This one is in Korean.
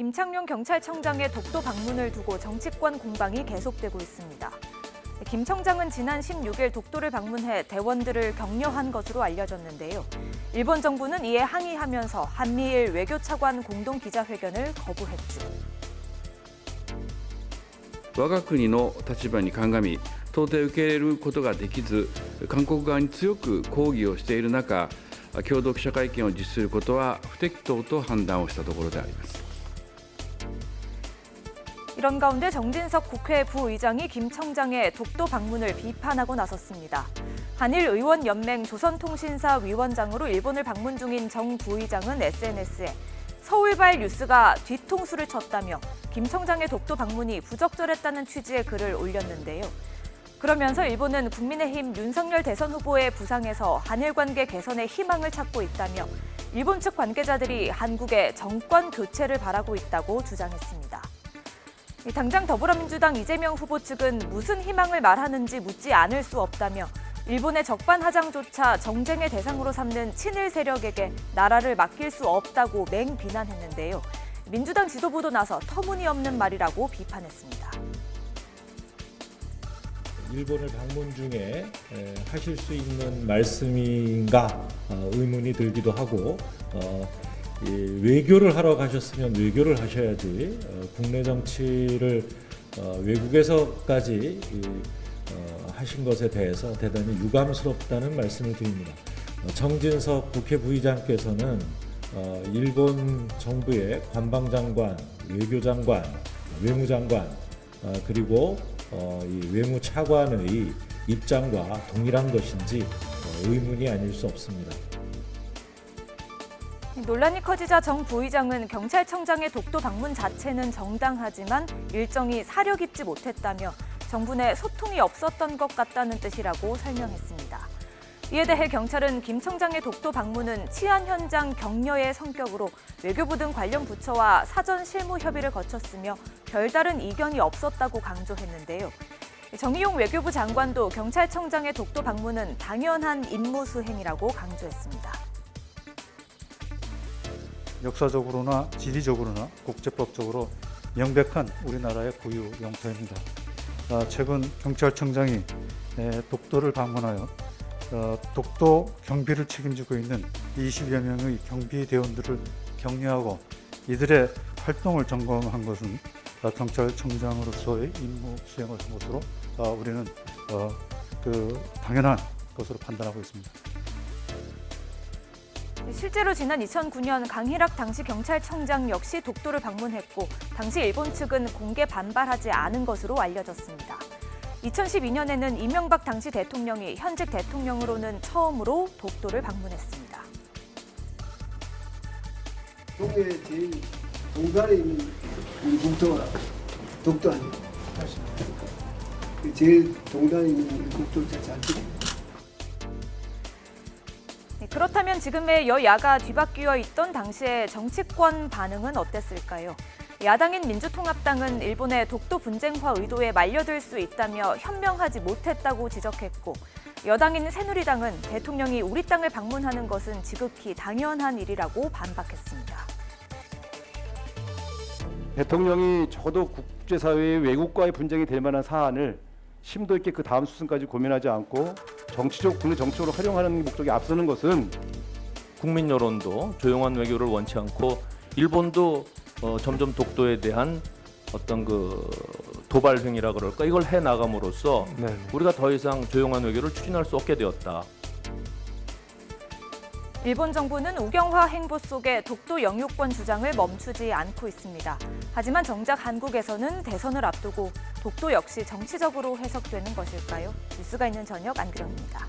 김창룡 경찰청장의 독도 방문을 두고 정치권 공방이 계속되고 있습니다. 김 청장은 지난 16일 독도를 방문해 대원들을 격려한 것으로 알려졌는데요. 일본 정부는 이에 항의하면서 한미일 외교차관 공동 기자회견을 거부했죠. 我が国の立場に鑑み、到底受け入れることができず、韓国側に強く抗議をしている中、共同記者会見を実施することは不適当と判断をしたところであります。 이런 가운데 정진석 국회 부의장이 김 청장의 독도 방문을 비판하고 나섰습니다. 한일의원연맹 조선통신사 위원장으로 일본을 방문 중인 정 부의장은 SNS에 서울발 뉴스가 뒤통수를 쳤다며 김 청장의 독도 방문이 부적절했다는 취지의 글을 올렸는데요. 그러면서 일본은 국민의힘 윤석열 대선 후보의 부상에서 한일 관계 개선에 희망을 찾고 있다며 일본 측 관계자들이 한국의 정권 교체를 바라고 있다고 주장했습니다. 당장 더불어민주당 이재명 후보 측은 무슨 희망을 말하는지 묻지 않을 수 없다며 일본의 적반하장조차 정쟁의 대상으로 삼는 친일 세력에게 나라를 맡길 수 없다고 맹비난했는데요. 민주당 지도부도 나서 터무니없는 말이라고 비판했습니다. 일본을 방문 중에 하실 수 있는 말씀인가 의문이 들기도 하고 외교를 하러 가셨으면 외교를 하셔야지 국내 정치를 외국에서까지 하신 것에 대해서 대단히 유감스럽다는 말씀을 드립니다. 정진석 국회 부의장께서는 일본 정부의 관방장관, 외교장관, 외무장관 그리고 이 외무차관의 입장과 동일한 것인지 의문이 아닐 수 없습니다. 논란이 커지자 정 부의장은 경찰청장의 독도 방문 자체는 정당하지만 일정이 사려 깊지 못했다며 정부 내 소통이 없었던 것 같다는 뜻이라고 설명했습니다. 이에 대해 경찰은 김 청장의 독도 방문은 치안 현장 격려의 성격으로 외교부 등 관련 부처와 사전 실무 협의를 거쳤으며 별다른 이견이 없었다고 강조했는데요. 정의용 외교부 장관도 경찰청장의 독도 방문은 당연한 임무 수행이라고 강조했습니다. 역사적으로나 지리적으로나 국제법적으로 명백한 우리나라의 고유 영토입니다. 최근 경찰청장이 독도를 방문하여 독도 경비를 책임지고 있는 20여 명의 경비대원들을 격려하고 이들의 활동을 점검한 것은 경찰청장으로서의 임무 수행을 한 것으로 우리는 당연한 것으로 판단하고 있습니다. 실제로 지난 2009년 강희락 당시 경찰청장 역시 독도를 방문했고 당시 일본 측은 공개 반발하지 않은 것으로 알려졌습니다. 2012년에는 이명박 당시 대통령이 현직 대통령으로는 처음으로 독도를 방문했습니다. 동해에 제일 동간에 있는 이 국도가 독도 아니에요? 제일 동단에 있는 국도 자체 알죠? 그렇다면 지금의 여야가 뒤바뀌어 있던 당시의 정치권 반응은 어땠을까요? 야당인 민주통합당은 일본의 독도 분쟁화 의도에 말려들 수 있다며 현명하지 못했다고 지적했고 여당인 새누리당은 대통령이 우리 땅을 방문하는 것은 지극히 당연한 일이라고 반박했습니다. 대통령이 적어도 국제사회의 외국과의 분쟁이 될 만한 사안을 심도 있게 그 다음 수순까지 고민하지 않고 국내 정치적으로 활용하는 목적이 앞서는 것은 국민 여론도 조용한 외교를 원치 않고 일본도 점점 독도에 대한 어떤 그 도발 행위라 그럴까 이걸 해 나감으로써 우리가 더 이상 조용한 외교를 추진할 수 없게 되었다. 일본 정부는 우경화 행보 속에 독도 영유권 주장을 멈추지 않고 있습니다. 하지만 정작 한국에서는 대선을 앞두고 독도 역시 정치적으로 해석되는 것일까요? 뉴스가 있는 저녁 안규령입니다.